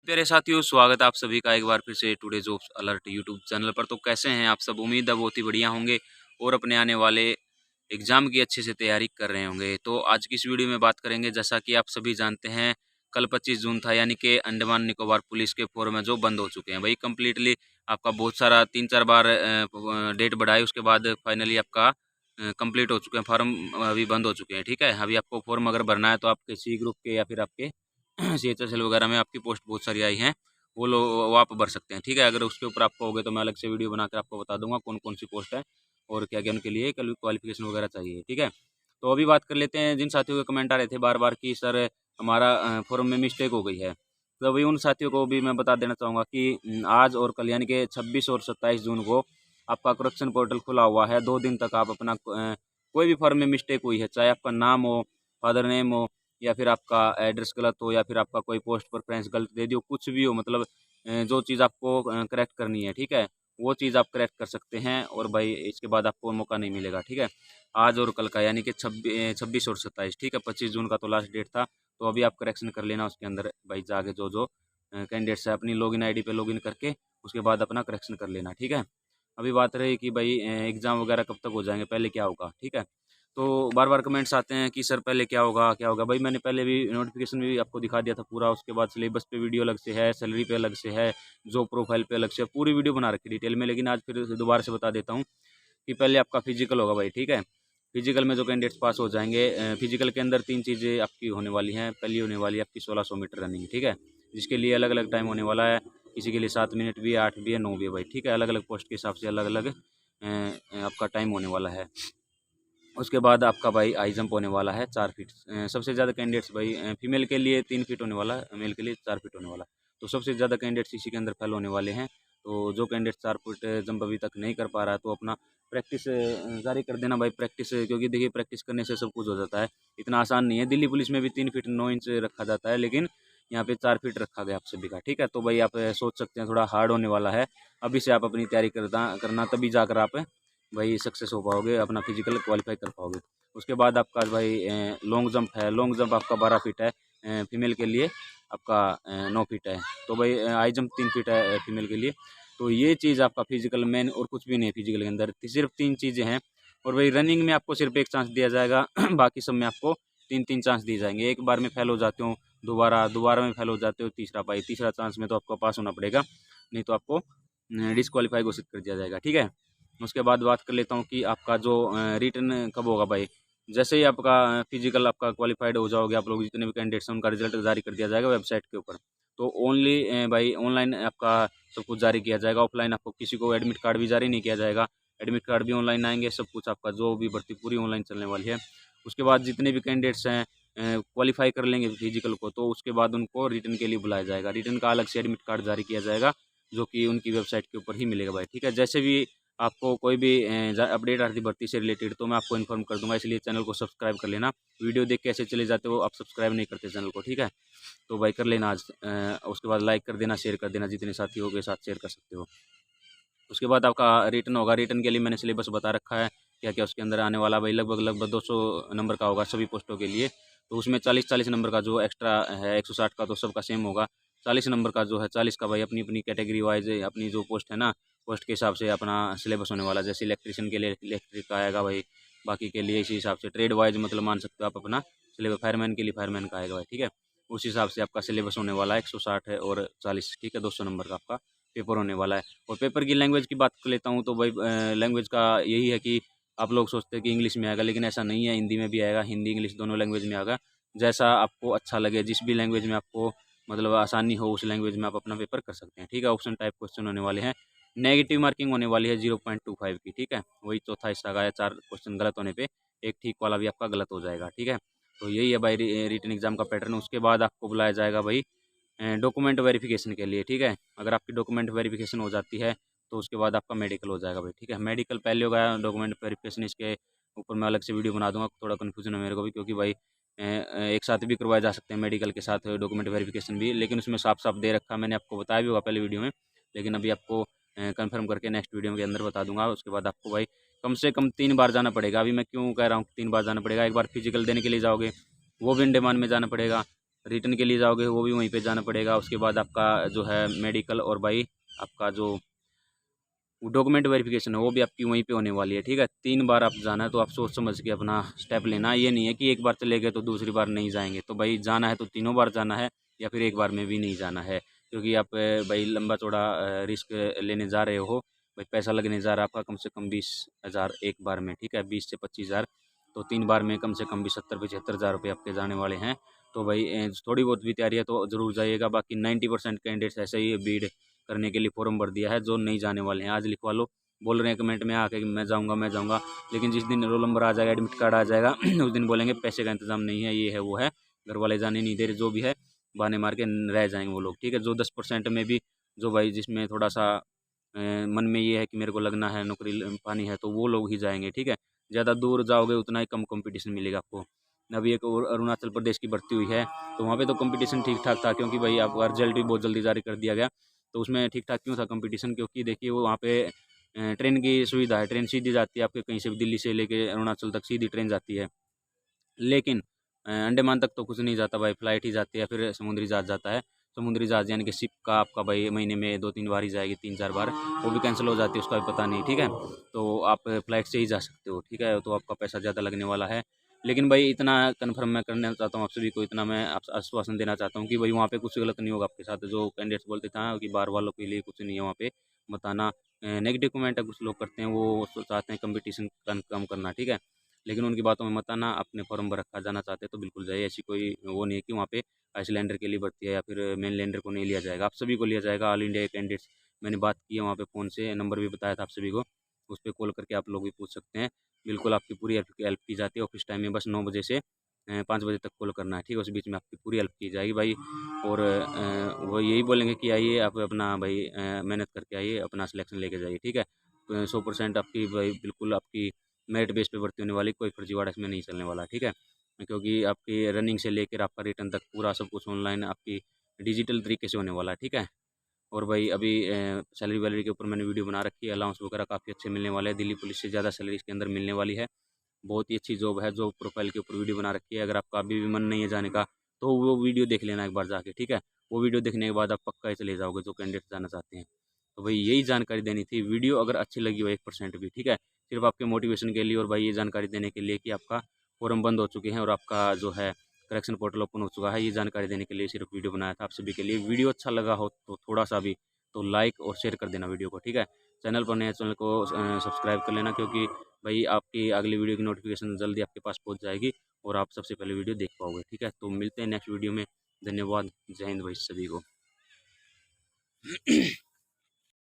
प्यारे साथियों, स्वागत है आप सभी का एक बार फिर से today jobs alert YouTube channel पर। तो कैसे हैं आप सब? उम्मीद है बहुत ही बढ़िया होंगे और अपने आने वाले एग्ज़ाम की अच्छे से तैयारी कर रहे होंगे। तो आज की इस वीडियो में बात करेंगे, जैसा कि आप सभी जानते हैं, कल 25 जून था, यानी कि अंडमान निकोबार पुलिस के फॉर्म है जो बंद हो चुके हैं। वही कंप्लीटली आपका बहुत सारा 3-4 बार डेट बढ़ाई, उसके बाद फाइनली आपका कंप्लीट हो चुके हैं, फॉर्म अभी बंद हो चुके हैं। ठीक है, अभी आपको फॉर्म अगर भरना है तो आपके सी ग्रुप के या फिर आपके CHSL वगैरह में आपकी पोस्ट बहुत सारी आई हैं, वो आप भर सकते हैं। ठीक है, अगर उसके ऊपर आपको हो गए तो मैं अलग से वीडियो बनाकर आपको बता दूंगा कौन कौन सी पोस्ट है और क्या क्या उनके लिए क्वालिफिकेशन वगैरह चाहिए। ठीक है, तो अभी बात कर लेते हैं जिन साथियों के कमेंट आ रहे थे बार बार कि सर हमारा फॉर्म में मिस्टेक हो गई है। तो अभी उन साथियों को भी मैं बता देना चाहूँगा कि आज और कल यानी कि 26 और 27 जून को आपका करेक्शन पोर्टल खुला हुआ है। 2 दिन तक आप अपना कोई भी फॉर्म में मिस्टेक हुई है, चाहे आपका नाम हो, फादर नेम हो, या फिर आपका एड्रेस गलत हो, या फिर आपका कोई पोस्ट प्रेफरेंस गलत दे दी हो, कुछ भी हो, मतलब जो चीज़ आपको करेक्ट करनी है, ठीक है, वो चीज़ आप करेक्ट कर सकते हैं और भाई इसके बाद आपको मौका नहीं मिलेगा। ठीक है, आज और कल का यानी कि 26 और 27, ठीक है, 25 जून का तो लास्ट डेट था। तो अभी आप करेक्शन कर लेना उसके अंदर भाई, जाके जो जो कैंडिडेट्स है अपनी लॉगिन आईडी पे लॉगिन करके उसके बाद अपना करेक्शन कर लेना। ठीक है, अभी बात रही कि भाई एग्ज़ाम वगैरह कब तक हो जाएंगे, पहले क्या होगा। ठीक है, तो बार बार कमेंट्स आते हैं कि सर पहले क्या होगा क्या होगा। भाई मैंने पहले भी नोटिफिकेशन भी आपको दिखा दिया था पूरा, उसके बाद सिलेबस पे वीडियो अलग से है, सैलरी पे अलग से है, जॉब प्रोफाइल पे अलग से है, पूरी वीडियो बना रखी डिटेल में। लेकिन आज फिर दोबारा से बता देता हूँ कि पहले आपका फिजिकल होगा भाई। ठीक है, फिजिकल में जो कैंडिडेट्स पास हो जाएंगे, फिजिकल के अंदर 3 चीज़ें आपकी होने वाली हैं। पहली होने वाली है आपकी 1600 मीटर रनिंग। ठीक है, जिसके लिए अलग अलग टाइम होने वाला है, किसी के लिए 7 मिनट भी है, 8 भी है, 9 भी है भाई। ठीक है, अलग अलग पोस्ट के हिसाब से अलग अलग आपका टाइम होने वाला है। उसके बाद आपका भाई हाई जंप होने वाला है 4 फीट। सबसे ज़्यादा कैंडिडेट्स भाई फीमेल के लिए 3 फीट होने वाला है, मेल के लिए 4 फीट होने वाला है। तो सबसे ज़्यादा कैंडिडेट्स इसी के अंदर फेल होने वाले हैं। तो जो कैंडिडेट 4 फीट जंप अभी तक नहीं कर पा रहा है तो अपना प्रैक्टिस जारी कर देना भाई। प्रैक्टिस क्योंकि देखिए प्रैक्टिस करने से सब कुछ हो जाता है, इतना आसान नहीं है। दिल्ली पुलिस में भी 3 फीट 9 इंच रखा जाता है, लेकिन यहाँ पे 4 फीट रखा गया आप सभी का। ठीक है, तो भाई आप सोच सकते हैं थोड़ा हार्ड होने वाला है। अभी से आप अपनी तैयारी करना तभी जाकर आप भाई सक्सेस हो पाओगे, अपना फिजिकल क्वालिफाई कर पाओगे। उसके बाद आपका भाई लॉन्ग जंप है। लॉन्ग जंप आपका 12 फीट है, फीमेल के लिए आपका 9 फीट है। तो भाई हाई जंप 3 फीट है फीमेल के लिए। तो ये चीज़ आपका फिजिकल मेन और कुछ भी नहीं है फिजिकल के अंदर, सिर्फ 3 चीज़ें हैं। और भाई रनिंग में आपको सिर्फ 1 चांस दिया जाएगा बाकी सब में आपको 3-3 चांस दिए जाएंगे। एक बार में फेल हो जाते हो, दोबारा में फेल हो जाते हो, तीसरा भाई तीसरा चांस में तो आपको पास होना पड़ेगा, नहीं तो आपको डिस्क्वालीफाई घोषित कर दिया जाएगा। ठीक है, उसके बाद बात कर लेता हूँ कि आपका जो रिटर्न कब होगा भाई। जैसे ही आपका फिजिकल आपका क्वालिफाइड हो जाओगे, आप लोग जितने भी कैंडिडेट्स हैं उनका रिजल्ट जारी कर दिया जाएगा वेबसाइट के ऊपर। तो ओनली भाई ऑनलाइन आपका सब कुछ जारी किया जाएगा, ऑफलाइन आपको किसी को एडमिट कार्ड भी जारी नहीं किया जाएगा। एडमिट कार्ड भी ऑनलाइन आएंगे, सब कुछ आपका जो भी भर्ती पूरी ऑनलाइन चलने वाली है। उसके बाद जितने भी कैंडिडेट्स हैं क्वालिफाई कर लेंगे फिजिकल को, तो उसके बाद उनको रिटर्न के लिए बुलाया जाएगा। रिटर्न का अलग से एडमिट कार्ड जारी किया जाएगा, जो कि उनकी वेबसाइट के ऊपर ही मिलेगा भाई। ठीक है, जैसे भी आपको कोई भी अपडेट आती भर्ती से रिलेटेड तो मैं आपको इन्फॉर्म कर दूंगा, इसलिए चैनल को सब्सक्राइब कर लेना। वीडियो देख के ऐसे चले जाते हो, आप सब्सक्राइब नहीं करते चैनल को। ठीक है, तो भाई कर लेना आज। उसके बाद लाइक कर देना, शेयर कर देना, जितने साथियों के साथ शेयर कर सकते हो। उसके बाद आपका रिटर्न होगा। रिटर्न के लिए मैंने सिलेबस बता रखा है क्या क्या उसके अंदर आने वाला भाई। लगभग 200 नंबर का होगा सभी पोस्टों के लिए। तो उसमें 40-40 नंबर का जो एक्स्ट्रा है, 160 का तो सबका सेम होगा। 40 नंबर का जो है, 40 का भाई अपनी अपनी कैटेगरी वाइज अपनी जो पोस्ट है ना, पोस्ट के हिसाब से अपना सिलेबस होने वाला है। जैसे इलेक्ट्रीशियन के लिए इलेक्ट्रिक का आएगा भाई, बाकी के लिए इसी हिसाब से ट्रेड वाइज मतलब मान सकते हो आप अपना सिलेबस। फायरमैन के लिए फायरमैन का आएगा भाई। ठीक है, उस हिसाब से आपका सिलेबस होने वाला है। 160 है और 40, ठीक है, 200 नंबर का आपका पेपर होने वाला है। और पेपर की लैंग्वेज की बात कर लेता हूँ तो भाई लैंग्वेज का यही है कि आप लोग सोचते हैं कि इंग्लिश में आएगा, लेकिन ऐसा नहीं है। हिंदी में भी आएगा, हिंदी इंग्लिश दोनों लैंग्वेज में आएगा। जैसा आपको अच्छा लगे, जिस भी लैंग्वेज में आपको मतलब आसानी हो, उस लैंग्वेज में आप अपना पेपर कर सकते हैं। ठीक है, ऑप्शन टाइप क्वेश्चन होने वाले हैं। नेगेटिव मार्किंग होने वाली है 0.25 की। ठीक है, वही चौथा हिस्सा का है, 4 क्वेश्चन गलत होने पे एक ठीक वाला भी आपका गलत हो जाएगा। ठीक है, तो यही है भाई रिटन एग्जाम का पैटर्न। उसके बाद आपको बुलाया जाएगा भाई डॉक्यूमेंट वेरिफिकेशन के लिए। ठीक है, अगर आपकी डॉक्यूमेंट वेरिफिकेशन हो जाती है तो उसके बाद आपका मेडिकल हो जाएगा भाई। ठीक है, मेडिकल पहले होगा, डॉक्यूमेंट वेरिफिकेशन इसके ऊपर मैं अलग से वीडियो बना दूंगा। थोड़ा कन्फ्यूजन है मेरे को भी, क्योंकि भाई एक साथ भी करवाए जा सकते हैं मेडिकल के साथ डॉक्यूमेंट वेरिफिकेशन भी, लेकिन उसमें साफ साफ दे रखा, मैंने आपको बताया भी होगा पहले वीडियो में, लेकिन अभी आपको कंफर्म करके नेक्स्ट वीडियो के अंदर बता दूंगा। उसके बाद आपको भाई कम से कम 3 बार जाना पड़ेगा। अभी मैं क्यों कह रहा हूँ 3 बार जाना पड़ेगा, एक बार फिजिकल देने के लिए जाओगे, वो भी अंडमान में जाना पड़ेगा। रिटर्न के लिए जाओगे वो भी वहीं पे जाना पड़ेगा। उसके बाद आपका जो है मेडिकल और भाई आपका जो डॉक्यूमेंट वेरिफिकेशन है वो भी आपकी वहीं पे होने वाली है। ठीक है, 3 बार आप जाना है, तो आप सोच समझ के अपना स्टेप लेना। ये नहीं है कि एक बार चले गए तो दूसरी बार नहीं जाएंगे। तो भाई जाना है तो तीनों बार जाना है, या फिर एक बार में भी नहीं जाना है, क्योंकि आप भाई लंबा चौड़ा रिस्क लेने जा रहे हो। भाई पैसा लगने जा रहा है आपका कम से कम 20,000 एक बार में। ठीक है, 20 से 25,000, तो 3 बार में कम से कम भी 70-75,000 रुपये आपके जाने वाले हैं। तो भाई थोड़ी बहुत भी तैयारी है तो ज़रूर जाइएगा। बाकी 90% कैंडिडेट्स ऐसे ही भीड़ करने के लिए फॉर्म भर दिया है जो नहीं जाने वाले हैं। आज लिखवा लो, बोल रहे हैं कमेंट में आके कि मैं जाऊंगा मैं जाऊंगा, लेकिन जिस दिन रोल नंबर आ जाएगा, एडमिट कार्ड आ जाएगा उस दिन बोलेंगे पैसे का इंतजाम नहीं है, ये है वो है, घर वाले जाने नहीं दे रहे, जो भी है बहाने मार के रह जाएंगे वो लोग। ठीक है, जो 10% में भी जो भाई जिसमें थोड़ा सा मन में ये है कि मेरे को लगना है, नौकरी पानी है, तो वो लोग ही जाएंगे। ठीक है, ज़्यादा दूर जाओगे उतना ही कम कंपटीशन मिलेगा आपको। अभी एक और अरुणाचल प्रदेश की भर्ती हुई है, तो वहाँ पे तो कंपटीशन ठीक ठाक था, क्योंकि भाई आपका रिजल्ट भी बहुत जल्दी जारी कर दिया गया। तो उसमें ठीक ठाक क्यों था कंपटीशन, क्योंकि देखिए वो वहाँ पे ट्रेन की सुविधा है, ट्रेन सीधी जाती है आपके कहीं से भी, दिल्ली से लेके अरुणाचल तक सीधी ट्रेन जाती है। लेकिन अंडमान तक तो कुछ नहीं जाता भाई, फ्लाइट ही जाती है, फिर समुद्री जहाज जाता है। समुद्री जहाज यानी कि शिप का आपका भाई महीने में 2-3 बार ही जाएगी, 3-4 बार, वो भी कैंसिल हो जाती है, उसका भी पता नहीं। ठीक है, तो आप फ्लाइट से ही जा सकते हो। ठीक है, तो आपका पैसा ज़्यादा लगने वाला है। लेकिन भाई इतना कन्फर्म मैं करना चाहता हूँ आप सभी को, इतना मैं आप आश्वासन देना चाहता हूँ कि भाई वहाँ पे कुछ गलत नहीं होगा आपके साथ। जो कैंडिडेट्स बोलते थे कि बाहर वालों के लिए कुछ नहीं है वहाँ पे, बताना नेगेटिव कमेंट है कुछ लोग करते हैं, वो चाहते हैं कंपटीशन कम करना। ठीक है, लेकिन उनकी बातों में मत आना। अपने फॉर्म पर रखा जाना चाहते हैं तो बिल्कुल जाइए। ऐसी कोई वो नहीं है कि वहाँ पे आइसलैंडर के लिए भर्ती है या फिर मेनलैंडर को नहीं लिया जाएगा, आप सभी को लिया जाएगा, ऑल इंडिया कैंडिडेट्स। मैंने बात की है वहाँ पे, फ़ोन से नंबर भी बताया था आप सभी को, उस पर कॉल करके आप लोग भी पूछ सकते हैं। बिल्कुल आपकी पूरी हेल्प की जाती है। ऑफिस टाइम में बस 9 बजे से 5 बजे तक कॉल करना है। ठीक है, उस बीच में आपकी पूरी हेल्प की जाएगी भाई। और वो यही बोलेंगे कि आइए आप अपना भाई मेहनत करके आइए, अपना सिलेक्शन लेके जाइए। ठीक है, 100% आपकी भाई बिल्कुल आपकी मेरिट बेस पे भर्ती होने वाली, कोई फर्जीवाड़ा इसमें नहीं चलने वाला। ठीक है, क्योंकि आपकी रनिंग से लेकर आपका रिटर्न तक पूरा सब कुछ ऑनलाइन आपकी डिजिटल तरीके से होने वाला है। ठीक है, और भाई अभी सैलरी वैलरी के ऊपर मैंने वीडियो बना रखी है, अलाउंस वगैरह काफ़ी अच्छे मिलने वाले हैं, दिल्ली पुलिस से ज़्यादा सैलरी इसके अंदर मिलने वाली है। बहुत ही अच्छी जॉब है, जॉब प्रोफाइल के ऊपर वीडियो बना रखी है। अगर आपका अभी भी मन नहीं है जाने का, तो वो वीडियो देख लेना एक बार जाके। ठीक है, वो वीडियो देखने के बाद आप पक्का ही चले जाओगे जो कैंडिडेट जाना चाहते हैं। तो भाई यही जानकारी देनी थी। वीडियो अगर अच्छी लगी हो 1% भी, ठीक है, सिर्फ आपके मोटिवेशन के लिए और भाई ये जानकारी देने के लिए कि आपका फॉर्म बंद हो चुके हैं और आपका जो है करेक्शन पोर्टल ओपन हो चुका है, ये जानकारी देने के लिए सिर्फ वीडियो बनाया था आप सभी के लिए। वीडियो अच्छा लगा हो तो थोड़ा सा भी तो लाइक और शेयर कर देना वीडियो को। ठीक है, चैनल पर नए चैनल को सब्सक्राइब कर लेना, क्योंकि भाई आपकी अगली वीडियो की नोटिफिकेशन जल्दी आपके पास पहुंच जाएगी और आप सबसे पहले वीडियो देख पाओगे। ठीक है, तो मिलते हैं नेक्स्ट वीडियो में। धन्यवाद, जय हिंद भाई सभी को।